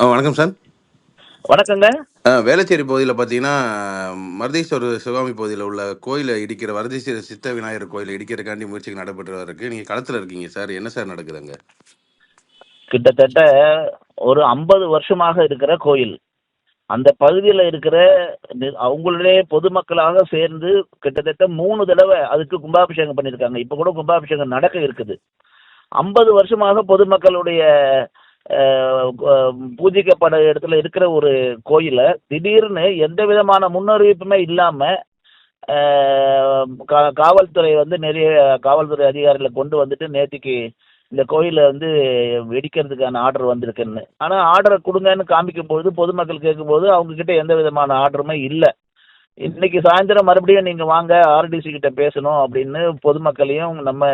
வணக்கம் சார். வணக்கங்க. வேளச்சேரி பகுதியில பார்த்தீங்கன்னா, மருதீஸ்வரர் சிவகாமி பகுதியில உள்ள கோயில இடிக்கிற வரதீஸ்வரர் சித்த விநாயகர் கோயில இடிக்கிறதுக்காண்டி முயற்சிகள் நடைபெற்று இருக்கு. நீங்க களத்துல இருக்கீங்க சார். என்ன சார் நடக்குது அங்க? கிட்டத்தட்ட ஒரு 50 வருஷமாக இருக்கிற கோயில். அந்த பகுதியில இருக்கிற அவங்களுடைய பொதுமக்களாக சேர்ந்து கிட்டத்தட்ட 3 தடவ அதுக்கு கும்பாபிஷேகம் பண்ணியிருக்காங்க. இப்ப கூட கும்பாபிஷேகம் நடக்க இருக்குது. 50 வருஷமாக பொதுமக்களுடைய அ அ பூஜிக்கப்பட இடத்துல இருக்கிற ஒரு கோயில, திடீர்னு எந்த விதமான முன்னறிவிப்புமே இல்லாம, அ காவல்துறை வந்து நிறைய காவல்துறை அதிகாரிகள கொண்டு வந்துட்டு நேத்திக்கு இந்த கோயில வந்து இடிக்கிறதுக்கான ஆர்டர் வந்திருக்குன்னு. ஆனா ஆர்டர குடுங்கன்னு காமிக்கும்போது, பொதுமக்கள் கேட்கும்போது, அவங்க கிட்ட எந்த விதமான ஆர்டருமே இல்ல. இன்னைக்கு சாயந்தரம் மறுபடியும் நீங்க வாங்க ஆர்டிசி கிட்ட பேசணும் அப்படின்னு பொதுமக்களையும் நம்ம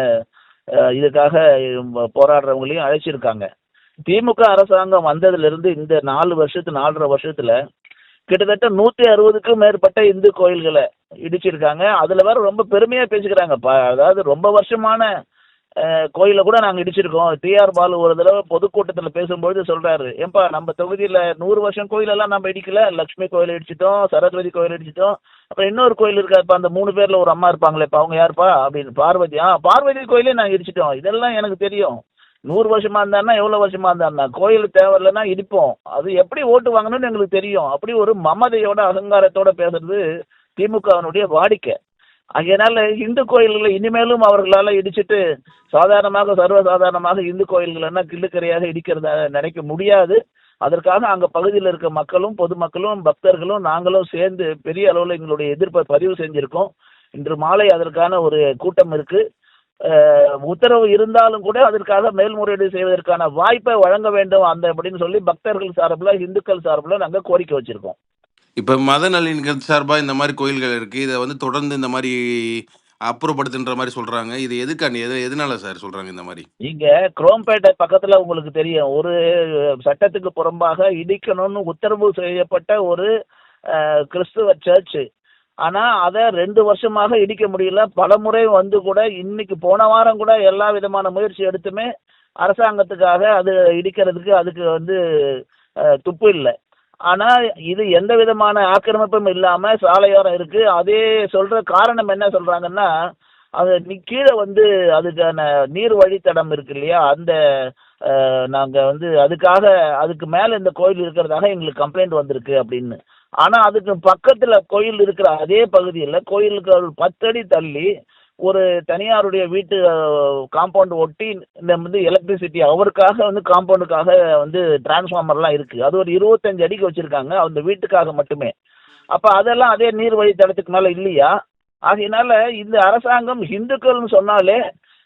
இதுக்காக போராடுறவங்களையும் அழைச்சிருக்காங்க. திமுக அரசாங்கம் வந்ததிலிருந்து இந்த 4.5 வருஷத்துல கிட்டத்தட்ட 160க்கும் மேற்பட்ட இந்து கோயில்களை இடிச்சிருக்காங்க. அதுல வேற ரொம்ப பெருமையா பேசிக்கிறாங்க. அதாவது ரொம்ப வருஷமான கோயில கூட நாங்க இடிச்சிருக்கோம். டிஆர் பாலு ஒரு தடவை பொதுக்கூட்டத்துல பேசும்போது சொல்றாரு, ஏன்பா நம்ம தொகுதியில 100 வருஷம் கோயிலெல்லாம் நம்ம இடிக்கல, லட்சுமி கோயில் இடிச்சிட்டோம், சரஸ்வதி கோயில் இடிச்சிட்டோம், அப்புறம் இன்னொரு கோயில் இருக்காருப்பா, அந்த 3 பேர்ல ஒரு அம்மா இருப்பாங்களே, இப்ப அவங்க யாருப்பா அப்படின்னு. பார்வதி. பார்வதி கோயிலே நாங்க இடிச்சிட்டோம். இதெல்லாம் எனக்கு தெரியும். 100 வருஷமா இருந்தாருன்னா எவ்வளவு வருஷமா இருந்தாருன்னா, கோயில் தேவையில்லைன்னா இடிப்போம். அது எப்படி ஓட்டு வாங்கணும்னு எங்களுக்கு தெரியும். அப்படி ஒரு மமதையோட அகங்காரத்தோட பேசுறது திமுகவினுடைய வாடிக்கை. அதனால இந்து கோயில்களை இனிமேலும் அவர்களால இடிச்சிட்டு சர்வசாதாரணமாக இந்து கோயில்கள்னா கிள்ளுக்கரையாக இடிக்கிறத நினைக்க முடியாது. அதற்காக அங்க பகுதியில் இருக்க மக்களும் பொதுமக்களும் பக்தர்களும் நாங்களும் சேர்ந்து பெரிய அளவில் எங்களுடைய எதிர்ப்பை பதிவு செஞ்சிருக்கோம். இன்று மாலை அதற்கான ஒரு கூட்டம் இருக்கு. உத்தரவு இருந்தாலும் கூட அதற்காக மேல்முறையீடு செய்வதற்கான வாய்ப்பை வழங்க வேண்டும் அந்த அப்படின்னு சொல்லி பக்தர்கள் சார்பில் இந்துக்கள் சார்பில் நாங்கள் கோரிக்கை வச்சிருக்கோம். இப்ப மத நல்லிணக்கம் சார்பா இந்த மாரி கோயில்கள் இருக்கு. இத வந்து தொடர்ந்து இந்த மாரி அப்புறப்படுத்துன்ற மாரி சொல்றாங்க. இது எதுக்காண்டி? எதனால சார் சொல்றாங்க இந்த மாரி? இங்க குரோம்பேட்டை பக்கத்துல உங்களுக்கு தெரியும், ஒரு சட்டத்துக்கு புறம்பாக இடிக்கணும்னு உத்தரவு செய்யப்பட்ட ஒரு கிறிஸ்துவ சர்ச். ஆனா அதை 2 வருஷமாக இடிக்க முடியல. பலமுறை வந்து கூட இன்னைக்கு போன வாரம் கூட எல்லா விதமான முயற்சி எடுத்துமே அரசாங்கத்துக்காக அது இடிக்கிறதுக்கு அதுக்கு வந்து துப்பு இல்லை. ஆனா இது எந்த விதமான ஆக்கிரமிப்பும் இல்லாம சாலையோரம் இருக்கு. அதே சொல்ற காரணம் என்ன சொல்றாங்கன்னா, அது கீழே வந்து அதுக்கான நீர் வழித்தடம் இருக்கு இல்லையா, அந்த நாங்க வந்து அதுக்கு மேல இந்த கோயில் இருக்கிறதாக எங்களுக்கு கம்ப்ளைண்ட் வந்திருக்கு அப்படின்னு. ஆனா அதுக்கு பக்கத்துல கோயில் இருக்கிற அதே பகுதியில் கோயிலுக்கு ஒரு 10 அடி தள்ளி ஒரு தனியாருடைய வீட்டு காம்பவுண்ட் ஒட்டி இந்த வந்து எலக்ட்ரிசிட்டி அவருக்காக வந்து காம்பவுண்டுக்காக வந்து டிரான்ஸ்ஃபார்மர்லாம் இருக்கு. அது ஒரு 25 அடிக்கு வச்சிருக்காங்க அந்த வீட்டுக்காக மட்டுமே. அப்ப அதெல்லாம் அதே நீர் வழித்தடத்துக்கு மேல இல்லையா? ஆகையினால இந்த அரசாங்கம் இந்துக்கள்னு சொன்னாலே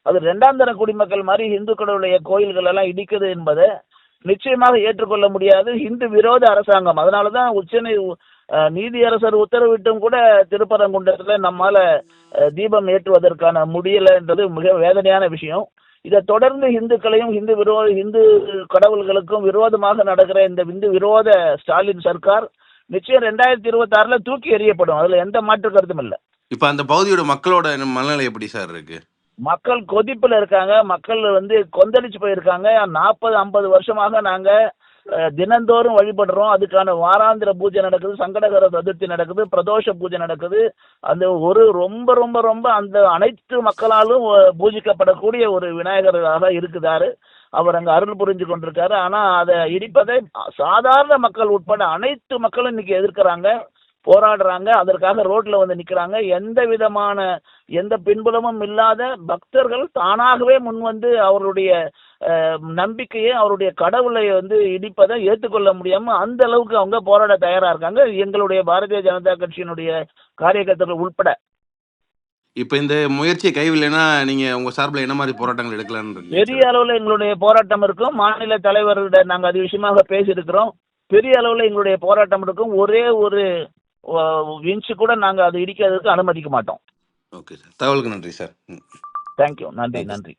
அது 2ஆம் தர குடிமக்கள் மாதிரி இந்துக்களுடைய கோயில்கள் எல்லாம் இடிக்குது என்பதை நிச்சயமாக ஏற்றுக்கொள்ள முடியாது. இந்து விரோத அரசாங்கம். அதனாலதான் நீதியரசர் உத்தரவிட்டும் கூட திருப்பரங்குன்றத்துல நம்மால தீபம் ஏற்றுவதற்கான முடியலைன்றது மிக வேதனையான விஷயம். இதை தொடர்ந்து இந்துக்களையும் இந்து கடவுள்களுக்கும் விரோதமாக நடக்கிற இந்த இந்து விரோத ஸ்டாலின் சர்க்கார் நிச்சயம் 2026ல தூக்கி எறியப்படும். அதுல எந்த மாற்று கருத்தும் இல்லை. இப்ப அந்த பகுதியோட மக்களோட மனநிலை எப்படி சார் இருக்கு? மக்கள் கொதிப்புல இருக்காங்க. மக்கள் வந்து கொந்தளிச்சு போயிருக்காங்க. 40-50 வருஷமாக நாங்க தினந்தோறும் வழிபடுறோம். அதுக்கான வாராந்திர பூஜை நடக்குது, சங்கடகர சதுர்த்தி நடக்குது, பிரதோஷ பூஜை நடக்குது. அந்த ஒரு ரொம்ப ரொம்ப ரொம்ப அந்த அனைத்து மக்களாலும் பூஜிக்கப்படக்கூடிய ஒரு விநாயகராக இருக்குதாரு. அவர் அங்க அருள் புரிஞ்சு கொண்டிருக்காரு. ஆனா அதை இடிப்பதை சாதாரண மக்கள் உட்பட அனைத்து மக்களும் இன்னைக்கு எதிர்க்கிறாங்க, போராடுறாங்க. அதற்காக ரோட்ல வந்து நிக்கிறாங்க. எந்த பின்புலமும் இல்லாத பக்தர்கள் தானாகவே முன் வந்து அவருடைய நம்பிக்கையை அவருடைய கடவுளை வந்து இடிப்பதை ஏற்றுக்கொள்ள முடியாம அந்த அளவுக்கு அவங்க போராட தயாரா இருக்காங்க. எங்களுடைய பாரதிய ஜனதா கட்சியினுடைய காரியகர்த்தர்கள் உட்பட. இப்ப இந்த முயற்சியை கைவில்லைன்னா நீங்க உங்க சார்பில் என்ன மாதிரி போராட்டங்கள் எடுக்கலாம்னு? பெரிய அளவுல எங்களுடைய போராட்டம் இருக்கும். மாநில தலைவர்களிடம் நாங்க அது விஷயமாக பேசியிருக்கிறோம். பெரிய அளவுல எங்களுடைய போராட்டம் இருக்கும். ஒரே ஒரு இன்ச்சு கூட நாங்க அது இடிக்கிறதுக்கு அனுமதிக்க மாட்டோம். Okay sir. தகவலுக்கு நன்றி சார். தேங்க்யூ. நன்றி.